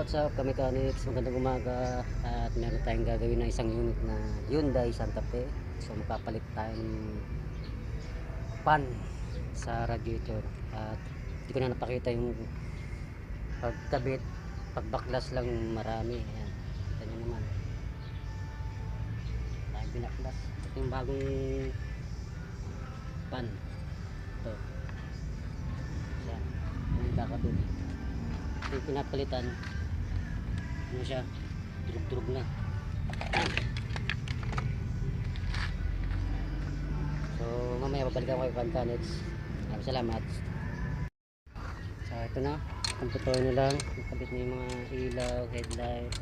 What's up, ka-mechanics? Magandang umaga. At meron tayong gagawin na isang unit na Hyundai Santa Fe. So magpapalit tayo ng pan sa radiator. At hindi ko na napakita yung pagkabit. Pagbaklas lang marami. Ayan, kita nyo naman. Tayong binaklas. Ito yung bagong pan. Ito. Ayan, yung kakabit. Ito yung pinapalitan. Ano siya? Durug-durug na. So mamaya babalikan ko kay Mechanics. Salamat. So ito na, kumputuhin na lang, nakabit na yung mga ilaw, headlight.